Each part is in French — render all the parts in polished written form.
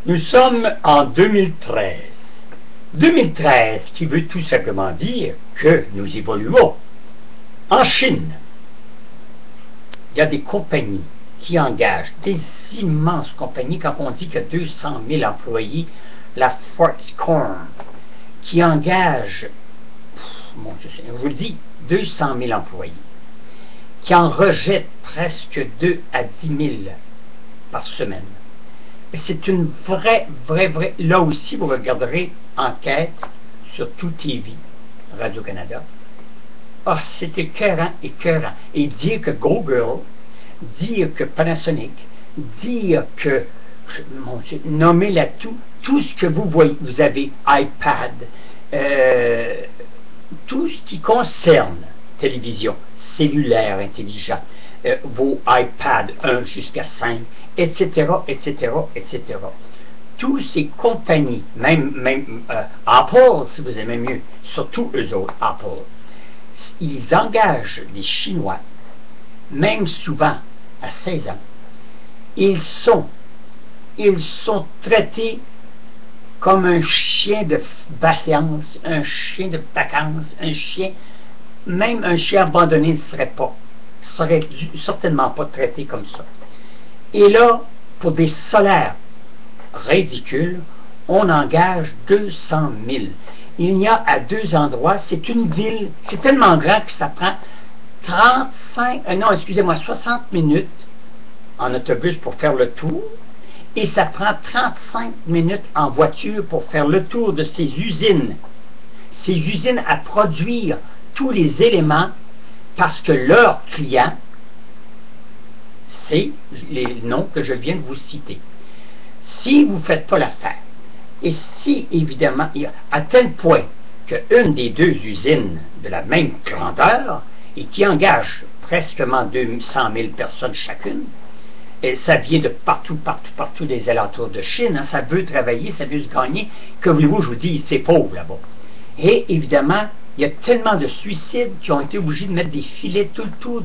Nous sommes en 2013. 2013 qui veut tout simplement dire que nous évoluons. En Chine, il y a des compagnies qui engagent, des immenses compagnies, quand on dit qu'il y a 200 000 employés, la Foxconn, qui engage, mon Dieu, je vous le dis, 200 000 employés, qui en rejette presque 2 à 10 000 par semaine. C'est une vraie, là aussi vous regarderez enquête sur tout TV, Radio-Canada. Ah, c'est écœurant. Et dire que Google, dire que Panasonic, dire que, mon Dieu, nommez-la tout ce que vous voyez, vous avez iPad, tout ce qui concerne télévision, cellulaire intelligent, vos iPads 1 jusqu'à 5, etc. Toutes ces compagnies, même Apple, si vous aimez mieux, surtout eux autres, Apple, ils engagent des Chinois, même souvent à 16 ans. Ils sont traités comme un chien de vacances, un chien, même un chien abandonné ne serait certainement pas traité comme ça. Et là, pour des salaires ridicules, on engage 200 000. Il y a à 2 endroits, c'est une ville, c'est tellement grand que ça prend 60 minutes en autobus pour faire le tour, et ça prend 35 minutes en voiture pour faire le tour de ces usines. Ces usines à produire tous les éléments parce que leurs clients, c'est les noms que je viens de vous citer. Si vous ne faites pas l'affaire, et si évidemment, à tel point qu'une des 2 usines de la même grandeur, et qui engage presque 200 000 personnes chacune, et ça vient de partout des alentours de Chine, hein, ça veut travailler, ça veut se gagner, que voulez-vous, je vous dis, c'est pauvre là-bas. Et évidemment, il y a tellement de suicides qui ont été obligés de mettre des filets tout le tour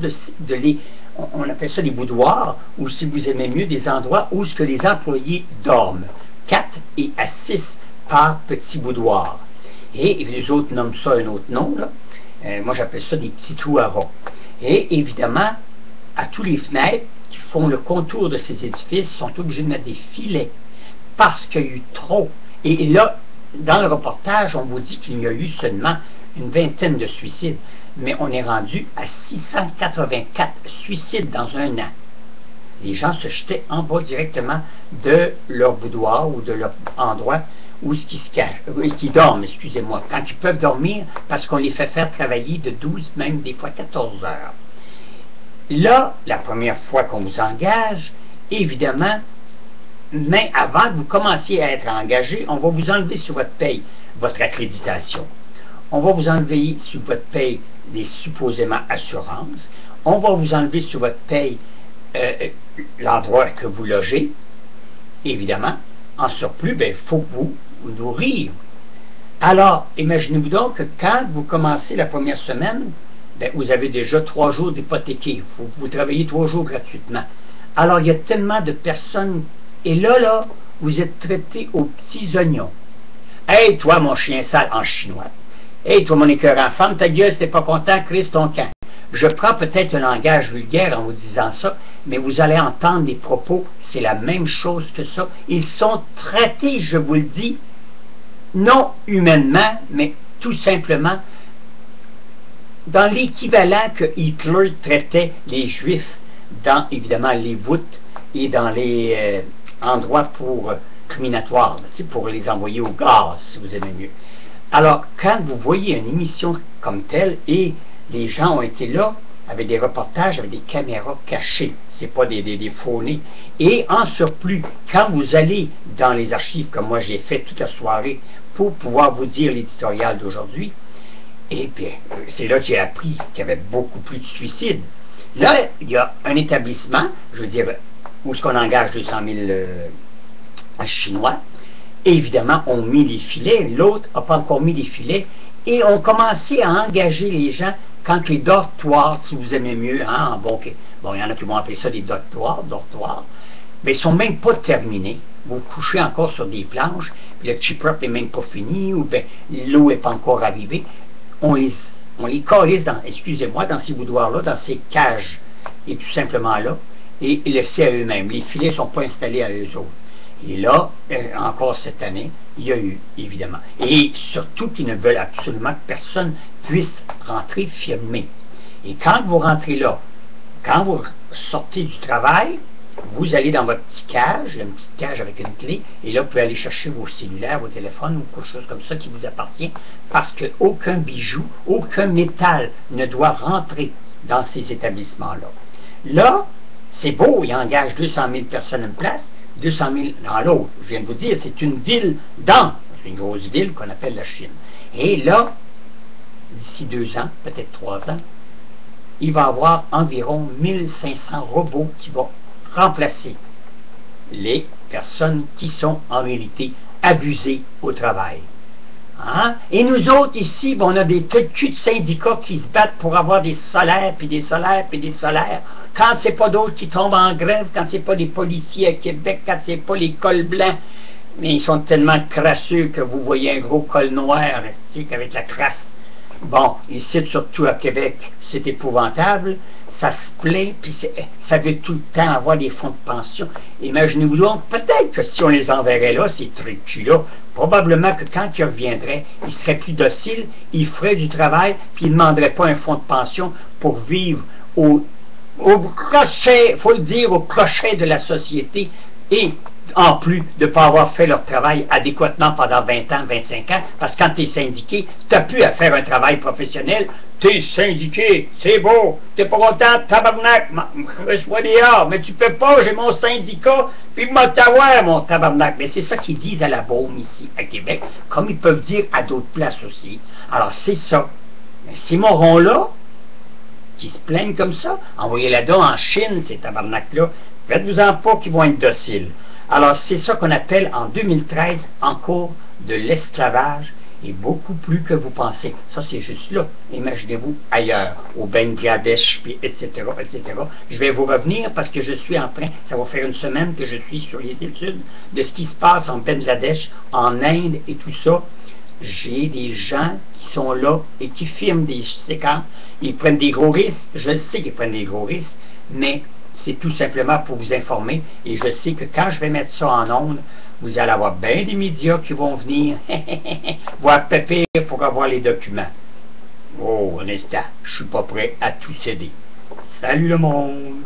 on appelle ça des boudoirs, ou si vous aimez mieux, des endroits où ce que les employés dorment. 4 et à 6 par petit boudoir. Et les autres nomment ça un autre nom, là. Moi j'appelle ça des petits trous à rats. Et évidemment, à tous les fenêtres qui font le contour de ces édifices sont obligés de mettre des filets parce qu'il y a eu trop. Et là, dans le reportage, on vous dit qu'il y a eu seulement une vingtaine de suicides, mais on est rendu à 684 suicides dans un an. Les gens se jetaient en bas directement de leur boudoir ou de leur endroit où ils se cachent, qui dorment, excusez-moi, quand ils peuvent dormir parce qu'on les fait faire travailler de 12, même des fois 14 heures. Là, la première fois qu'on vous engage, évidemment, mais avant que vous commenciez à être engagé, on va vous enlever sur votre paye votre accréditation. On va vous enlever sur votre paye les supposément assurances. On va vous enlever sur votre paye l'endroit que vous logez. Évidemment, en surplus, il faut vous nourrir. Alors, imaginez-vous donc que quand vous commencez la première semaine, vous avez déjà 3 jours d'hypothéqués. Vous travaillez 3 jours gratuitement. Alors, il y a tellement de personnes. Et là, vous êtes traité aux petits oignons. Hey, toi, mon chien sale, en chinois. Hey, toi, mon écœurant, ferme ta gueule, si t'es pas content, crise ton camp. Je prends peut-être un langage vulgaire en vous disant ça, mais vous allez entendre des propos, c'est la même chose que ça. Ils sont traités, je vous le dis, non humainement, mais tout simplement dans l'équivalent que Hitler traitait les Juifs dans, évidemment, les voûtes et dans les endroits pour criminatoires, pour les envoyer au gaz, si vous aimez mieux. Alors, quand vous voyez une émission comme telle, et les gens ont été là, avec des reportages, avec des caméras cachées, c'est pas des faux nez, et en surplus, quand vous allez dans les archives, comme moi j'ai fait toute la soirée, pour pouvoir vous dire l'éditorial d'aujourd'hui, et bien, c'est là que j'ai appris qu'il y avait beaucoup plus de suicides. Là, il y a un établissement, je veux dire, où est-ce qu'on engage 200 000 Chinois. Et évidemment, on mit les filets, l'autre n'a pas encore mis les filets, et on commençait à engager les gens quand les dortoirs, si vous aimez mieux, hein, bon, il y en a qui vont appeler ça des dortoirs, mais ils ne sont même pas terminés. Vous couchez encore sur des planches, puis le chip-up n'est même pas fini, ou bien l'eau n'est pas encore arrivée. On les calisse dans, excusez-moi, dans ces boudoirs-là, dans ces cages, et tout simplement là, et laissés à eux-mêmes. Les filets ne sont pas installés à eux autres. Et là, encore cette année, il y a eu, évidemment. Et surtout qu'ils ne veulent absolument que personne puisse rentrer filmer. Et quand vous rentrez là, quand vous sortez du travail, vous allez dans votre petite cage, une petite cage avec une clé, et là, vous pouvez aller chercher vos cellulaires, vos téléphones ou quelque chose comme ça qui vous appartient, parce qu'aucun bijou, aucun métal ne doit rentrer dans ces établissements-là. Là, c'est beau, ils engagent 200 000 personnes en place, 200 000 dans l'autre. Je viens de vous dire, c'est une ville c'est une grosse ville qu'on appelle la Chine. Et là, d'ici 2 ans, peut-être 3 ans, il va y avoir environ 1500 robots qui vont remplacer les personnes qui sont en réalité abusées au travail. Hein? Et nous autres ici, on a des têtes de cul de syndicats qui se battent pour avoir des salaires, puis des salaires, puis des salaires. Quand c'est pas d'autres qui tombent en grève, quand c'est pas les policiers à Québec, quand c'est pas les cols blancs, mais ils sont tellement crasseux que vous voyez un gros col noir, avec la crasse. Bon, ici, surtout à Québec, c'est épouvantable. Ça se plaint, puis ça veut tout le temps avoir des fonds de pension. Imaginez-vous donc, peut-être que si on les enverrait là, ces trucs-là, probablement que quand ils reviendraient, ils seraient plus dociles, ils feraient du travail, puis ils ne demanderaient pas un fonds de pension pour vivre au crochet, il faut le dire, au crochet de la société, et en plus de ne pas avoir fait leur travail adéquatement pendant 20 ans, 25 ans, parce que quand tu es syndiqué, tu n'as plus à faire un travail professionnel, tu es syndiqué, c'est beau, tu n'es pas content, tabarnak, reçois des heures, mais tu peux pas, j'ai mon syndicat, puis m'Ottawa, mon tabarnak. Mais c'est ça qu'ils disent à la Beaume ici, à Québec, comme ils peuvent dire à d'autres places aussi. Alors c'est ça. Mais ces morons-là, qui se plaignent comme ça, envoyez-la donc en Chine, ces tabarnak-là, faites-vous-en pas qu'ils vont être dociles. Alors, c'est ça qu'on appelle en 2013 encore de l'esclavage, et beaucoup plus que vous pensez. Ça, c'est juste là. Imaginez-vous ailleurs, au Bangladesh, puis etc., etc. Je vais vous revenir parce que je suis en train, ça va faire une semaine que je suis sur les études de ce qui se passe en Bangladesh, en Inde et tout ça. J'ai des gens qui sont là et qui filment des séquences. Ils prennent des gros risques. Je sais qu'ils prennent des gros risques, mais c'est tout simplement pour vous informer. Et je sais que quand je vais mettre ça en ondes, vous allez avoir bien des médias qui vont venir voir Pépé pour avoir les documents. Oh, un instant, je suis pas prêt à tout céder. Salut le monde!